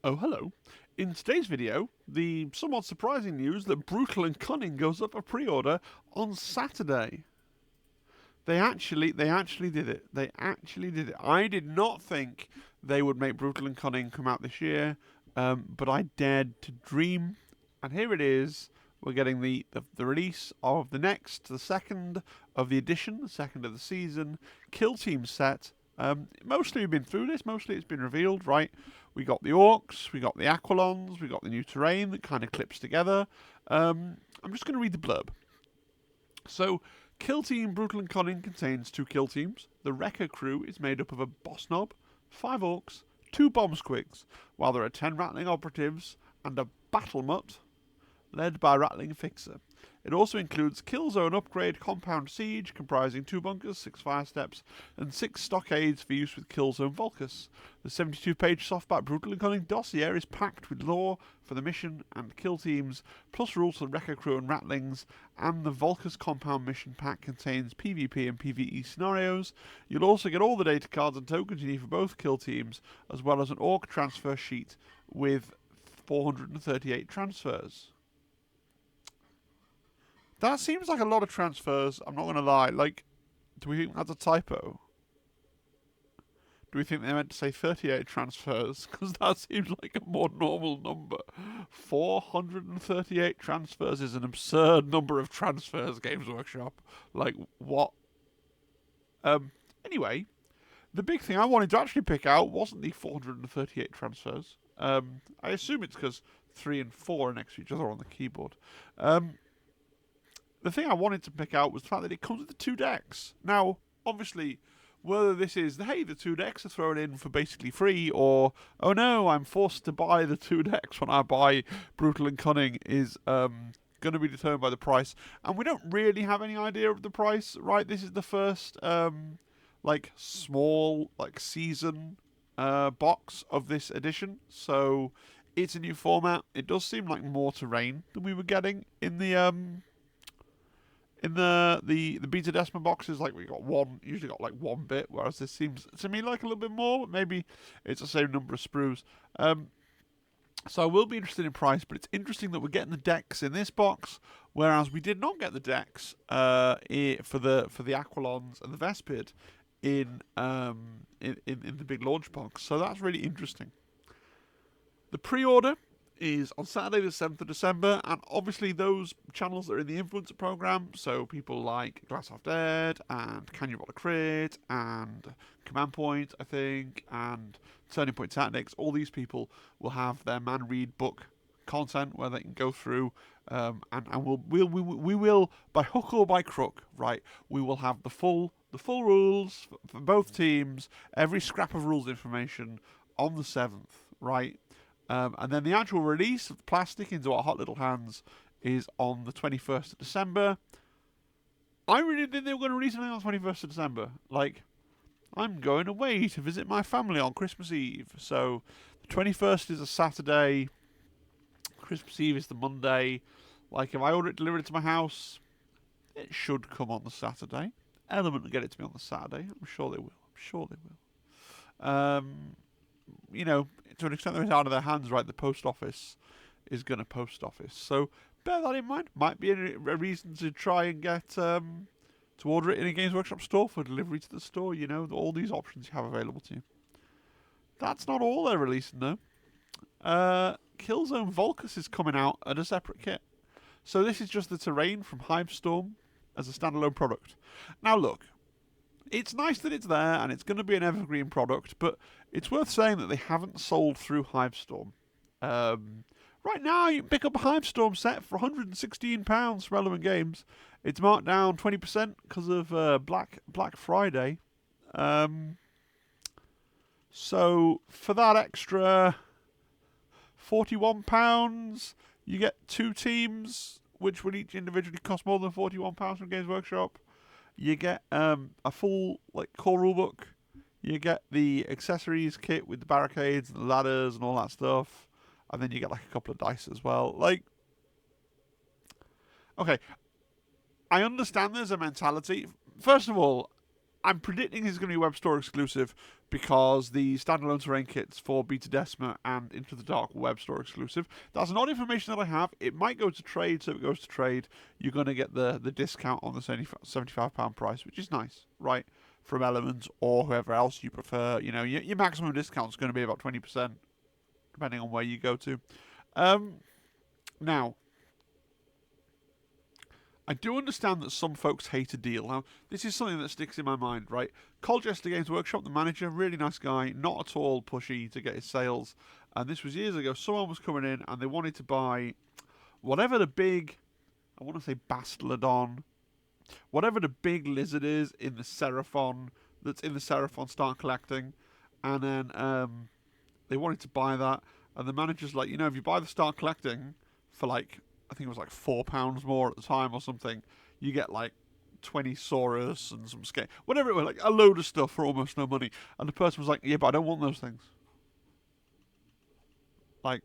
Oh, hello. In today's video, the somewhat surprising news that Brutal and Cunning goes up for pre-order on Saturday. They actually did it. They actually did it. I did not think they would make Brutal and Cunning come out this year, but I dared to dream, and here it is. We're getting the release of the second of the edition, the second of the season, Kill Team set. Mostly we've been through this. Mostly it's been revealed, right? We got the orcs, we got the aquilons, we got the new terrain that kind of clips together. I'm just going to read the blurb. So, Kill Team Brutal and Cunning contains 2 kill teams. The Wrecker crew is made up of a boss knob, 5 orcs, 2 bomb squigs, while there are 10 rattling operatives and a battle mutt led by Rattling Fixer. It also includes Killzone Upgrade Compound Siege, comprising 2 bunkers, 6 fire steps, and 6 stockades for use with Killzone Volcus. The 72-page softback Brutal and Cunning dossier is packed with lore for the mission and kill teams, plus rules for the Wrecker crew and Rattlings, and the Volcus Compound mission pack contains PvP and PvE scenarios. You'll also get all the data cards and tokens you need for both kill teams, as well as an orc transfer sheet with 438 transfers. That seems like a lot of transfers, I'm not going to lie. Like, do we think that's a typo? Do we think they meant to say 38 transfers? Because that seems like a more normal number. 438 transfers is an absurd number of transfers, Games Workshop. Like, what? Anyway, the big thing I wanted to actually pick out wasn't the 438 transfers. I assume it's because 3 and 4 are next to each other on the keyboard. The thing I wanted to pick out was the fact that it comes with the 2 decks. Now, obviously, whether this is, hey, the 2 decks are thrown in for basically free, or, oh no, I'm forced to buy the 2 decks when I buy Brutal and Cunning, is going to be determined by the price. And we don't really have any idea of the price, right? This is the first, small, season box of this edition. So, it's a new format. It does seem like more terrain than we were getting in the beta Desmond boxes. Like, we usually got like 1 bit, whereas this seems to me like a little bit more, but maybe it's the same number of sprues. So I will be interested in price, but it's interesting that we're getting the decks in this box, whereas we did not get the decks for the Aquilons and the Vespid in the big launch box. So that's really interesting. The pre-order is on Saturday the 7th of December, and obviously those channels that are in the Influencer program, so people like Glass Half Dead, and Can You Roll a Crit, and Command Point, I think, and Turning Point Tactics, all these people will have their man read book content where they can go through, and we will, by hook or by crook, right, we will have the full rules for both teams, every scrap of rules information on the 7th, right? And then the actual release of the plastic into our hot little hands is on the 21st of December. I really didn't think they were going to release anything on the 21st of December. Like, I'm going away to visit my family on Christmas Eve. So, the 21st is a Saturday. Christmas Eve is the Monday. Like, if I order it delivered to my house, it should come on the Saturday. Element will get it to me on the Saturday. I'm sure they will. To an extent, they're out of their hands, right? The post office is going to post office. So bear that in mind. Might be a reason to try and get to order it in a Games Workshop store for delivery to the store. You know, all these options you have available to you. That's not all they're releasing, though. Killzone Volcus is coming out at a separate kit. So this is just the terrain from Hivestorm as a standalone product. Now look, it's nice that it's there and it's going to be an evergreen product, but it's worth saying that they haven't sold through Hivestorm. Right now, you can pick up a Hivestorm set for £116 from Element Games. It's marked down 20% because of Black Friday. So for that extra £41, you get 2 teams, which would each individually cost more than £41 from Games Workshop. You get a full core rulebook. You get the accessories kit with the barricades and the ladders and all that stuff. And then you get a couple of dice as well. Okay, I understand there's a mentality. First of all, I'm predicting this is going to be web store exclusive because the standalone terrain kits for Beta Decima and Into the Dark web store exclusive. That's not information that I have. It might go to trade, so if it goes to trade, you're going to get the discount on the £75 price, which is nice, right? From Elements or whoever else you prefer. You know, your maximum discount is going to be about 20%, depending on where you go to. Now, I do understand that some folks hate a deal. Now, this is something that sticks in my mind, right? Colchester Games Workshop, the manager, really nice guy, not at all pushy to get his sales. And this was years ago. Someone was coming in and they wanted to buy whatever the big, I want to say Bastladon, whatever the big lizard is in the Seraphon, that's in the Seraphon Start Collecting. And then they wanted to buy that. And the manager's like, you know, if you buy the Start Collecting for like, I think it was like £4 more at the time or something, you get like 20 Saurus and some skate, whatever it was, like a load of stuff for almost no money. And the person was like, yeah, but I don't want those things. Like,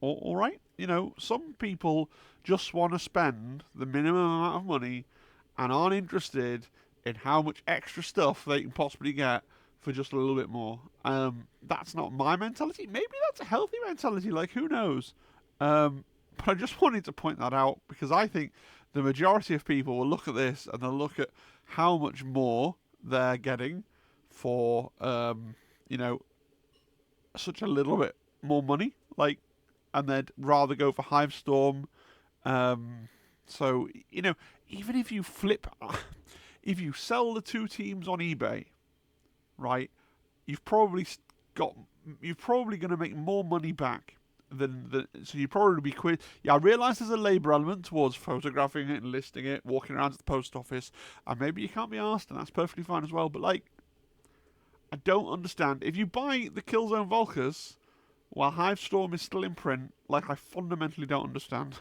all right, you know, some people just want to spend the minimum amount of money and aren't interested in how much extra stuff they can possibly get for just a little bit more. That's not my mentality. Maybe that's a healthy mentality, like, who knows? But I just wanted to point that out because I think the majority of people will look at this and they'll look at how much more they're getting for, you know, such a little bit more money, like, and they'd rather go for Hivestorm. So, you know, even if you if you sell the two teams on eBay, right, you're probably going to make more money back so you probably be quit. Yeah, I realise there's a labour element towards photographing it and listing it, walking around to the post office, and maybe you can't be asked, and that's perfectly fine as well. But like, I don't understand if you buy the Killzone Volkers while Hivestorm is still in print. Like, I fundamentally don't understand.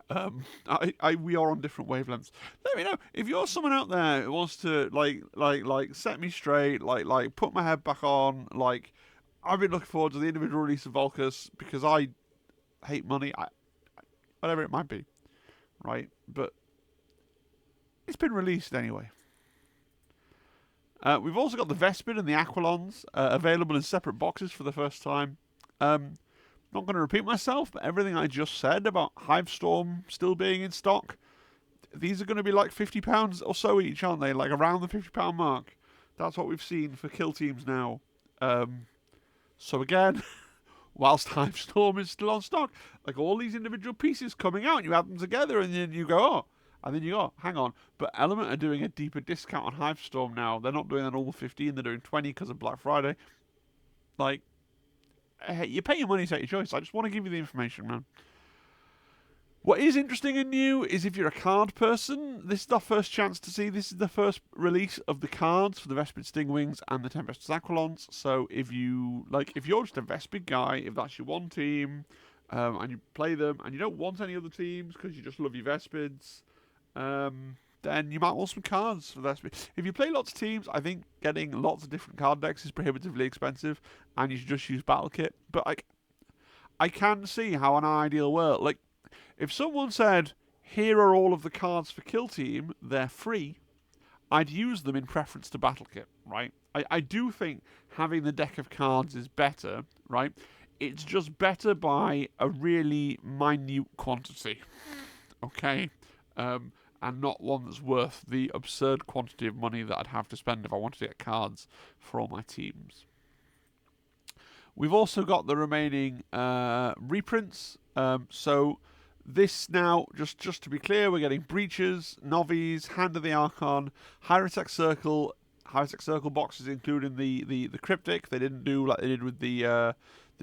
We are on different wavelengths. Let me know if you're someone out there who wants to like set me straight, like put my head back on, like. I've been looking forward to the individual release of Volkers because I hate money, whatever it might be, right? But it's been released anyway. We've also got the Vespid and the Aquilons available in separate boxes for the first time. Not going to repeat myself, but everything I just said about Hivestorm still being in stock, these are going to be like £50 or so each, aren't they? Like around the £50 mark. That's what we've seen for kill teams now. So again, whilst Hivestorm is still on stock, like all these individual pieces coming out, you add them together and then you go, oh, and then you go, hang on, but Element are doing a deeper discount on Hivestorm now. They're not doing a normal 15, they're doing 20 because of Black Friday. Like, hey, you pay your money, take your choice. I just want to give you the information, man. What is interesting and new is if you're a card person, this is our first chance to see. This is the first release of the cards for the Vespid Stingwings and the Tempestus Aquilons. So if you're just a Vespid guy, if that's your one team, and you play them, and you don't want any other teams because you just love your Vespids, then you might want some cards for Vespid. If you play lots of teams, I think getting lots of different card decks is prohibitively expensive, and you should just use Battle Kit. But I can see how an ideal world, like, if someone said, here are all of the cards for Kill Team, they're free, I'd use them in preference to Battle Kit, right? I do think having the deck of cards is better, right? It's just better by a really minute quantity, okay? And not one that's worth the absurd quantity of money that I'd have to spend if I wanted to get cards for all my teams. We've also got the remaining reprints, so... This now, just to be clear, we're getting Breaches, Novies, Hand of the Archon, Hierotex Circle boxes, including the Cryptic. They didn't do like they did with the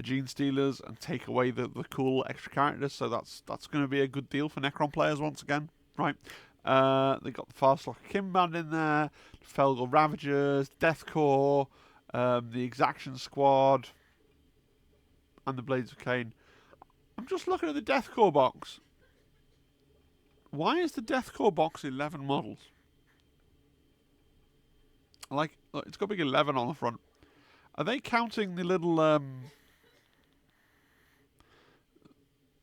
Gene Stealers and take away the cool extra characters, so that's going to be a good deal for Necron players once again, right? They got the Farstalker Kimband in there, Felgal Ravagers, Deathcore, the Exaction Squad, and the Blades of Cain. I'm just looking at the Deathcore box. Why is the Deathcore box 11 models? Like, look, it's got big 11 on the front. Are they counting the little,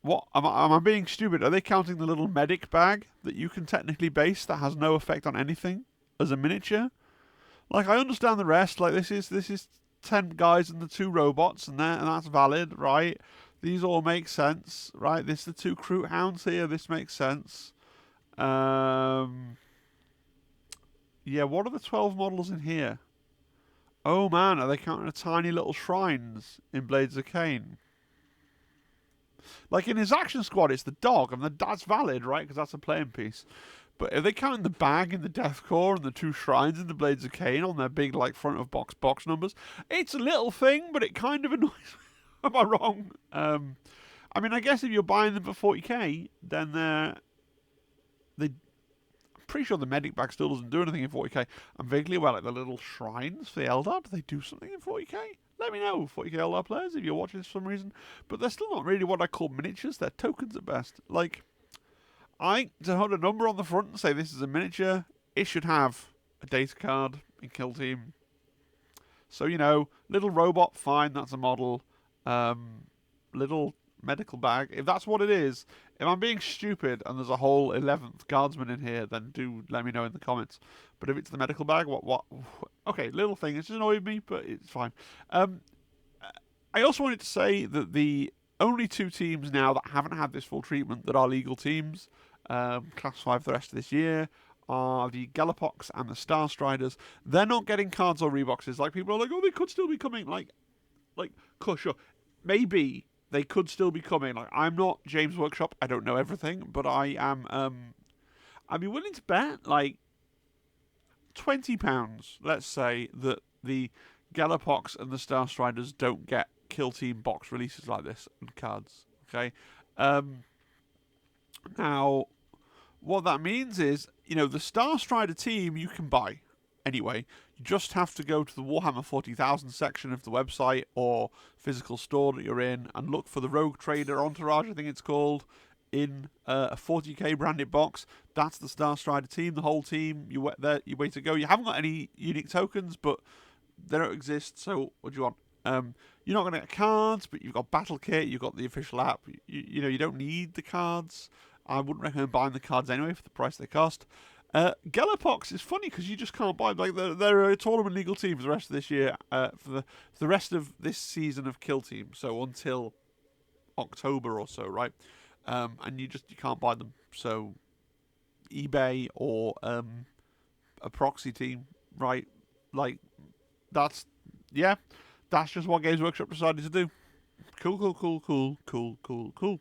What? Am I being stupid? Are they counting the little medic bag that you can technically base that has no effect on anything as a miniature? Like, I understand the rest. Like, this is 10 guys and the 2 robots, and that's valid, right? These all make sense, right? This the 2 Kroot hounds here. This makes sense. Yeah, what are the 12 models in here? Oh man, are they counting the tiny little shrines in Blades of Cain? Like in his action squad, it's the dog, and that's valid, right? Because that's a playing piece. But are they counting the bag in the Deathcore and the 2 shrines in the Blades of Cain on their big, like, front of box numbers? It's a little thing, but it kind of annoys me. Am I wrong? I mean, I guess if you're buying them for 40k, then they. I'm pretty sure the medic bag still doesn't do anything in 40k. I'm vaguely aware, like the little shrines for the Eldar, do they do something in 40k? Let me know, 40k Eldar players, if you're watching this for some reason. But they're still not really what I call miniatures. They're tokens at best. Like, to hold a number on the front and say this is a miniature, it should have a data card in Kill Team. So, little robot, fine, that's a model. Little medical bag, if that's what it is. If I'm being stupid and there's a whole 11th guardsman in here, then do let me know in the comments. But if it's the medical bag, what? Okay, little thing, it's just annoyed me, but it's fine. I also wanted to say that the only 2 teams now that haven't had this full treatment that are legal teams, Class 5 for the rest of this year, are the Galapox and the Star Striders. They're not getting cards or reboxes. Like, people are like, oh, they could still be coming. Like, sure, maybe they could still be coming. Like, I'm not James Workshop. I don't know everything, but I am. I'd be willing to bet like £20. Let's say that the Galapox and the Star Striders don't get Kill Team box releases like this and cards. Okay. Now, what that means is, the Star Strider team you can buy anyway. You just have to go to the Warhammer 40,000 section of the website or physical store that you're in and look for the Rogue Trader Entourage, I think it's called, in a 40k branded box. That's the Star Strider team, the whole team. You way to go. You haven't got any unique tokens, but they don't exist, so what do you want? You're not going to get cards, but you've got Battle Kit, you've got the official app. You don't need the cards. I wouldn't recommend buying the cards anyway for the price they cost. Galapox is funny because you just can't buy them. Like, they're a tournament legal team for the rest of this year, for the rest of this season of Kill Team, so until October or so, right? And you can't buy them. So eBay or a proxy team, right? Like, that's just what Games Workshop decided to do. Cool.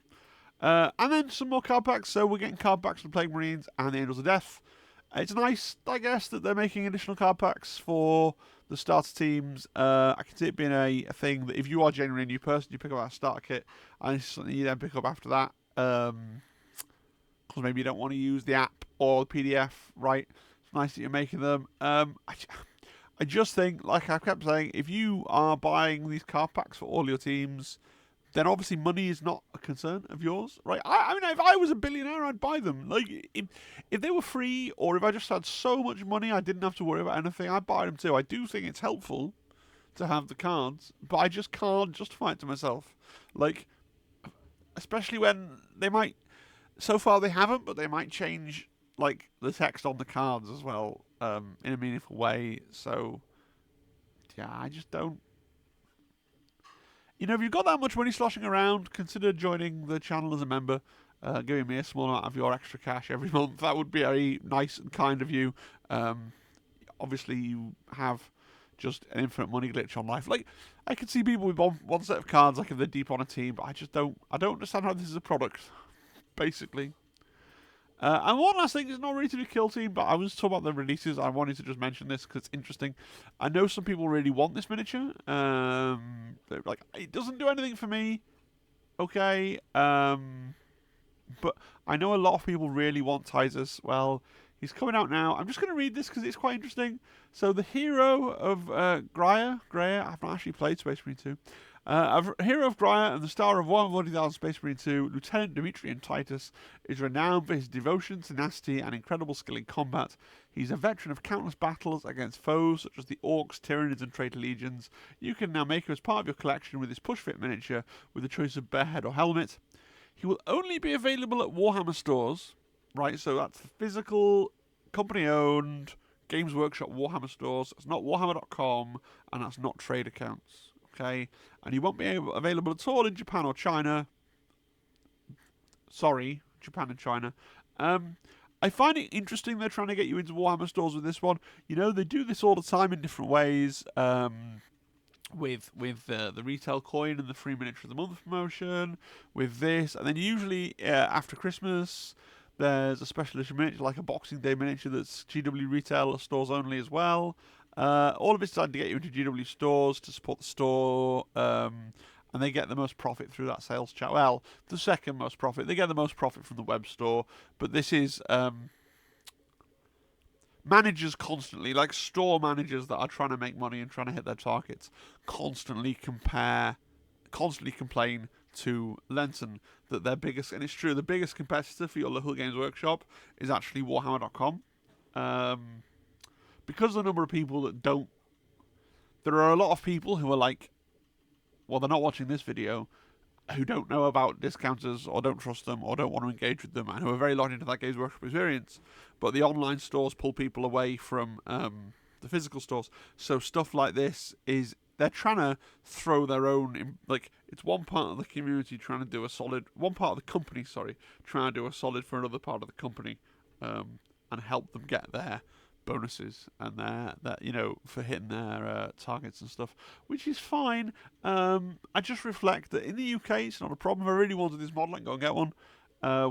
And then some more card packs. So we're getting card packs for the Plague Marines and the Angels of Death. It's nice, I guess, that they're making additional card packs for the starter teams. I can see it being a thing that if you are genuinely a new person, you pick up that starter kit, and it's something you then pick up after that. Because maybe you don't want to use the app or the PDF, right? It's nice that you're making them. I just think, like I kept saying, if you are buying these card packs for all your teams, then obviously money is not a concern of yours, right? I mean, if I was a billionaire, I'd buy them. Like, if they were free, or if I just had so much money I didn't have to worry about anything, I'd buy them too. I do think it's helpful to have the cards, but I just can't justify it to myself. Like, especially when they might... So far they haven't, but they might change, like, the text on the cards as well, in a meaningful way. So, yeah, I just don't... if you've got that much money sloshing around, consider joining the channel as a member, giving me a small amount of your extra cash every month. That would be very nice and kind of you. Obviously, you have just an infinite money glitch on life. Like, I can see people with one set of cards, like if they're deep on a team, but I don't understand how this is a product, basically. And one last thing, it's not really to do with Kill Team, but I was talking about the releases. I wanted to just mention this because it's interesting. I know some people really want this miniature. They're like, it doesn't do anything for me. Okay. But I know a lot of people really want Titus. Well, he's coming out now. I'm just going to read this because it's quite interesting. So the hero of Greyer, I've not actually played Space Marine 2. A hero of Greyer and the star of 140,000 Space Marine 2, Lieutenant Demetrian Titus is renowned for his devotion, tenacity, and incredible skill in combat. He's a veteran of countless battles against foes such as the Orcs, Tyranids, and Traitor Legions. You can now make him as part of your collection with his push-fit miniature with the choice of bare head or helmet. He will only be available at Warhammer stores, right? So that's physical, company-owned, Games Workshop Warhammer stores. It's not Warhammer.com, and that's not trade accounts. Okay, and you won't be available at all in Japan or China. Sorry, Japan and China. I find it interesting they're trying to get you into Warhammer stores with this one. You know, they do this all the time in different ways. With the retail coin and the free miniature of the month promotion, with this, and then usually after Christmas, there's a special edition miniature, like a Boxing Day miniature that's GW retail stores only as well. All of it's designed to get you into GW stores to support the store, and they get the most profit through that sales chat. Well, the second most profit. They get the most profit from the web store, but this is managers constantly, like store managers that are trying to make money and trying to hit their targets, constantly complain to Lenton that their biggest, and it's true, the biggest competitor for your local Games Workshop is actually Warhammer.com. Because of the number of people that don't, there are a lot of people who are like, well, they're not watching this video, who don't know about discounters or don't trust them or don't want to engage with them and who are very locked into that Games Workshop experience. But the online stores pull people away from the physical stores. So stuff like this is, they're trying to throw their own, like, it's one part of the community trying to do a solid, one part of the company, sorry, trying to do a solid for another part of the company, and help them get their bonuses and their you know, for hitting their targets and stuff, which is fine. I just reflect that in the UK it's not a problem. If I really wanted this model, I can go and get one.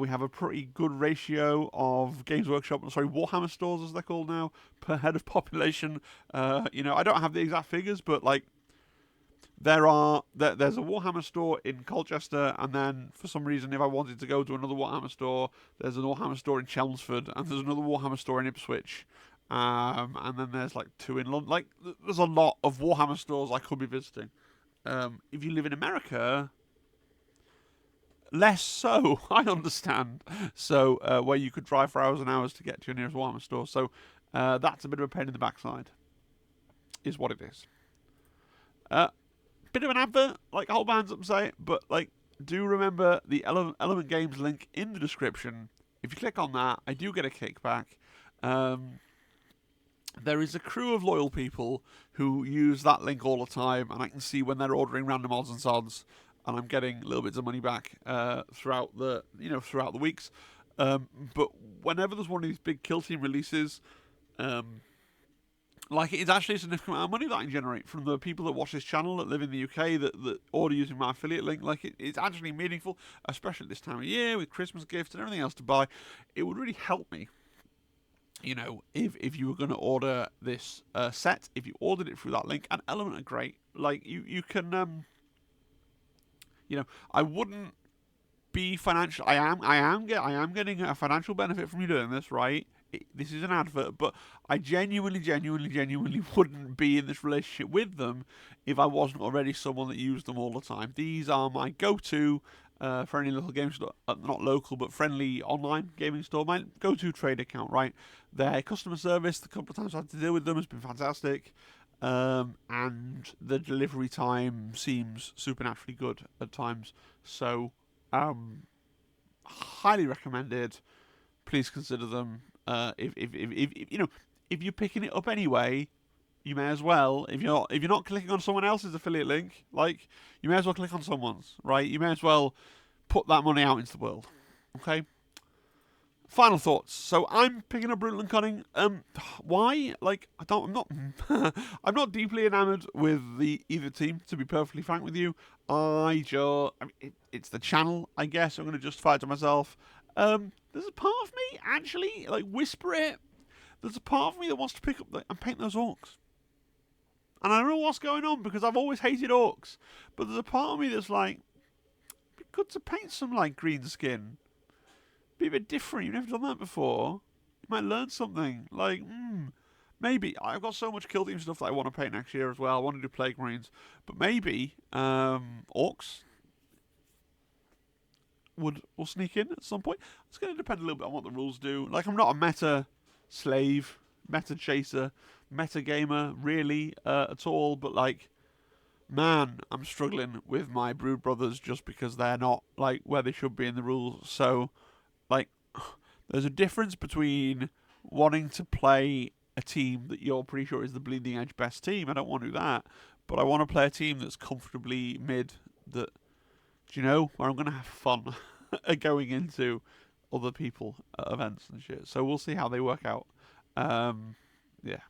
We have a pretty good ratio of Warhammer stores as they're called now, per head of population. You know, I don't have the exact figures, but like there's a Warhammer store in Colchester, and then for some reason, if I wanted to go to another Warhammer store, there's an Warhammer store in Chelmsford, and there's another Warhammer store in Ipswich. And then there's like 2 in London. Like, there's a lot of Warhammer stores I could be visiting. If you live in America, less so, I understand. So, where you could drive for hours and hours to get to your nearest Warhammer store. So, that's a bit of a pain in the backside, is what it is. Bit of an advert, like, hold my hands up and say it, but, like, do remember the Element Games link in the description. If you click on that, I do get a kickback. There is a crew of loyal people who use that link all the time, and I can see when they're ordering random odds and sods, and I'm getting little bits of money back throughout the weeks. But whenever there's one of these big Kill Team releases, like, it's actually a significant amount of money that I can generate from the people that watch this channel that live in the UK that order using my affiliate link. Like, it's actually meaningful, especially this time of year with Christmas gifts and everything else to buy. It would really help me. You know, if you were going to order this set, if you ordered it through that link, and Element are great. Like, you can, you know, I wouldn't be financial. I am getting a financial benefit from you doing this, right? This is an advert, but I genuinely wouldn't be in this relationship with them if I wasn't already someone that used them all the time. These are my go-to. For any little game store, not local, but friendly online gaming store, my go-to trade account, right? Their customer service, the couple of times I've had to deal with them, has been fantastic. And the delivery time seems supernaturally good at times. So, highly recommended. Please consider them. If you're picking it up anyway, you may as well, if you're not clicking on someone else's affiliate link, like, you may as well click on someone's, right? You may as well put that money out into the world. Okay? Final thoughts. So I'm picking up Brutal and Cunning. Why? Like, I'm not I'm not deeply enamoured with either team, to be perfectly frank with you. It's the channel, I guess. I'm going to justify it to myself. There's a part of me, actually, like, whisper it. There's a part of me that wants to pick up and paint those orcs. And I don't know what's going on, because I've always hated orcs. But there's a part of me that's like, it'd be good to paint some, like, green skin. Be a bit different. You've never done that before. You might learn something. Like, maybe. I've got so much Kill Team stuff that I want to paint next year as well. I want to do Plague Marines. But maybe orcs will sneak in at some point. It's going to depend a little bit on what the rules do. Like, I'm not a meta slave, meta chaser, meta gamer, really, at all. But, like, man, I'm struggling with my Brood Brothers just because they're not, like, where they should be in the rules. So, like, there's a difference between wanting to play a team that you're pretty sure is the bleeding edge best team. I don't want to do that, but I want to play a team that's comfortably mid. That, do you know, where I'm going to have fun going into other people at events and shit. So we'll see how they work out. Yeah.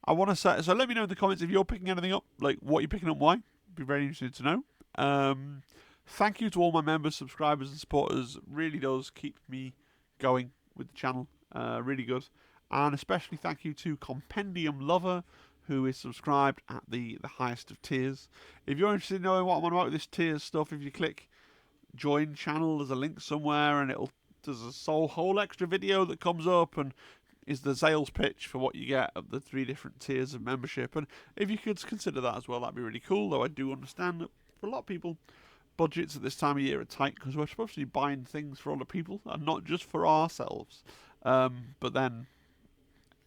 I want to say, so let me know in the comments if you're picking anything up, like what you're picking up, why. Be very interested to know. Thank you to all my members, subscribers, and supporters. It really does keep me going with the channel. Really good. And especially thank you to Compendium Lover, who is subscribed at the highest of tiers. If you're interested in knowing what I'm on about with this tiers stuff, if you click join channel, there's a link somewhere, and there's a whole extra video that comes up and is the sales pitch for what you get at the 3 different tiers of membership. And if you could consider that as well, that'd be really cool. Though I do understand that for a lot of people, budgets at this time of year are tight because we're supposed to be buying things for other people and not just for ourselves. But then,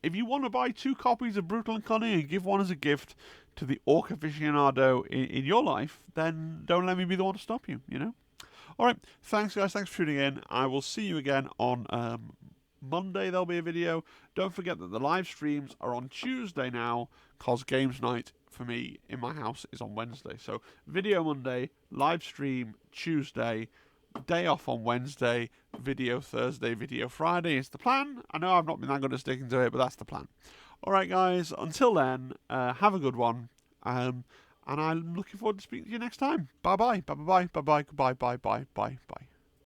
if you want to buy 2 copies of Brutal and Cunning and give one as a gift to the orc aficionado in your life, then don't let me be the one to stop you, you know? Alright, thanks guys, thanks for tuning in. I will see you again on Monday. There'll be a video. Don't forget that the live streams are on Tuesday now, because games night for me in my house is on Wednesday. So video Monday, live stream Tuesday, day off on Wednesday, video Thursday, video Friday is the plan. I know I've not been that good at sticking to it, but that's the plan. Alright guys, until then, have a good one. And I'm looking forward to speaking to you next time. Bye bye, bye bye, bye bye, goodbye, bye bye, bye bye.